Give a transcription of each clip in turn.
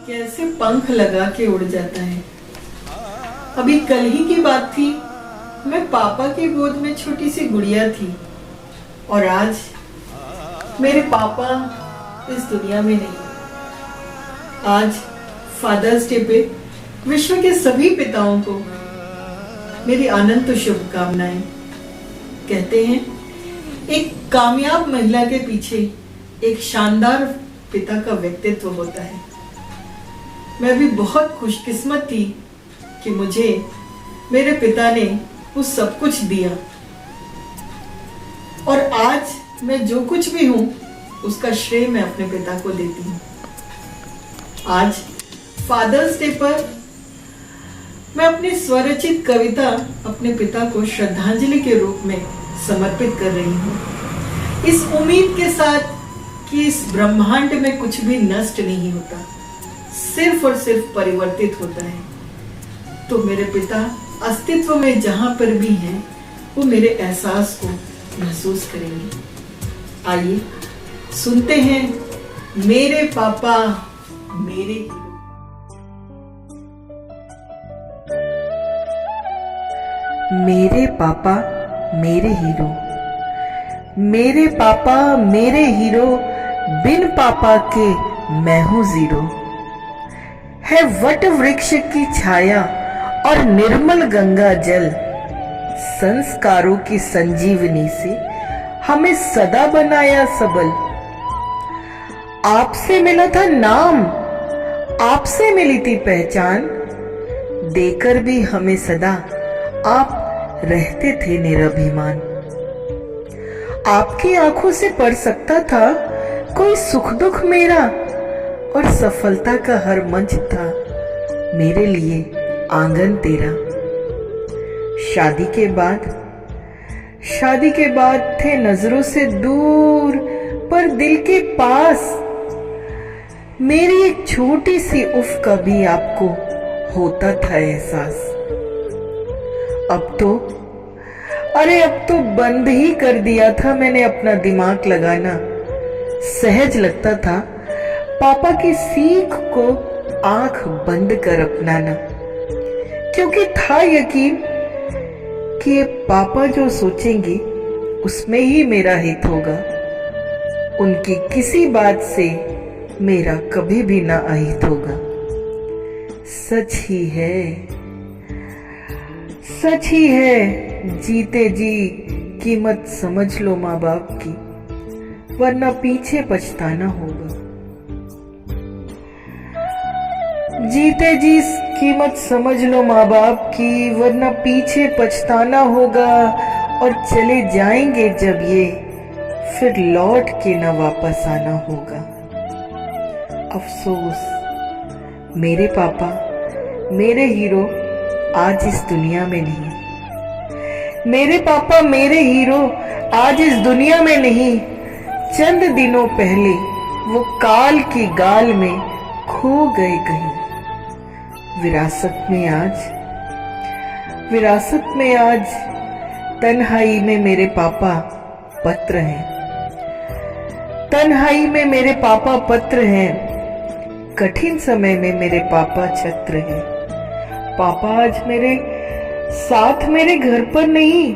कैसे पंख लगा के उड़ जाता है। अभी कल ही की बात थी, मैं पापा की गोद में छोटी सी गुड़िया थी और आज मेरे पापा इस दुनिया में नहीं। आज फादर्स डे पे विश्व के सभी पिताओं को मेरी अनंत शुभकामनाएं। कहते हैं एक कामयाब महिला के पीछे एक शानदार पिता का व्यक्तित्व होता है। मैं भी बहुत खुशकिस्मत थी कि मुझे मेरे पिता ने वो सब कुछ दिया और आज मैं जो कुछ भी हूं उसका श्रेय मैं अपने पिता को देती हूँ। आज फादर्स डे पर मैं अपनी स्वरचित कविता अपने पिता को श्रद्धांजलि के रूप में समर्पित कर रही हूँ, इस उम्मीद के साथ कि इस ब्रह्मांड में कुछ भी नष्ट नहीं होता, सिर्फ और सिर्फ परिवर्तित होता है। तो मेरे पिता अस्तित्व में जहां पर भी हैं, वो मेरे एहसास को महसूस करेंगे। आइए सुनते हैं मेरे पापा मेरे हीरो। मेरे पापा मेरे हीरो, मेरे पापा मेरे हीरो, बिन पापा के मैं हूं जीरो। है वट वृक्ष की छाया और निर्मल गंगा जल, संस्कारों की संजीवनी से हमें सदा बनाया सबल। आपसे मिला था नाम, आपसे मिली थी पहचान, देकर भी हमें सदा आप रहते थे निरभिमान। आपकी आंखों से पढ़ सकता था कोई सुख दुख मेरा, और सफलता का हर मंच था मेरे लिए आंगन तेरा। शादी के बाद थे नजरों से दूर पर दिल के पास, मेरी एक छोटी सी उफ का भी आपको होता था एहसास। अब तो बंद ही कर दिया था मैंने अपना दिमाग लगाना। सहज लगता था पापा की सीख को आंख बंद कर अपनाना, क्योंकि था यकीन कि ये पापा जो सोचेंगे उसमें ही मेरा हित होगा। उनकी किसी बात से मेरा कभी भी ना अहित होगा। सच ही है जीते जी कीमत समझ लो माँ बाप की, वरना पीछे पछताना होगा। जीते जी कीमत समझ लो माँ बाप की, वरना पीछे पछताना होगा। और चले जाएंगे जब ये, फिर लौट के न वापस आना होगा। अफसोस मेरे पापा मेरे हीरो आज इस दुनिया में नहीं। मेरे पापा मेरे हीरो आज इस दुनिया में नहीं। चंद दिनों पहले वो काल की गाल में खो गए कहीं। विरासत में आज तन्हाई में मेरे पापा पत्र हैं। तन्हाई में मेरे पापा पत्र हैं, कठिन समय में मेरे पापा छत्र हैं। पापा आज मेरे साथ मेरे घर पर नहीं,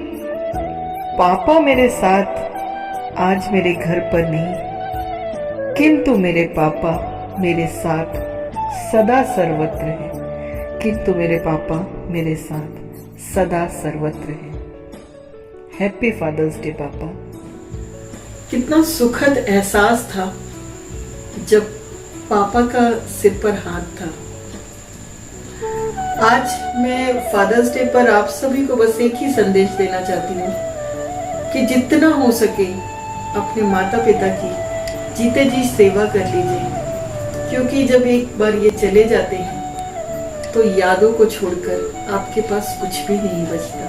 पापा मेरे साथ आज मेरे घर पर नहीं, किंतु मेरे पापा मेरे साथ सदा सर्वत्र है। किंतु मेरे पापा मेरे साथ सदा सर्वत्र है। हैप्पी फादर्स डे पापा। कितना सुखद एहसास था जब पापा का सिर पर हाथ था। आज मैं फादर्स डे पर आप सभी को बस एक ही संदेश देना चाहती हूँ कि जितना हो सके अपने माता पिता की जीते जी सेवा कर लीजिए, क्योंकि जब एक बार ये चले जाते हैं तो यादों को छोड़कर आपके पास कुछ भी नहीं बचता।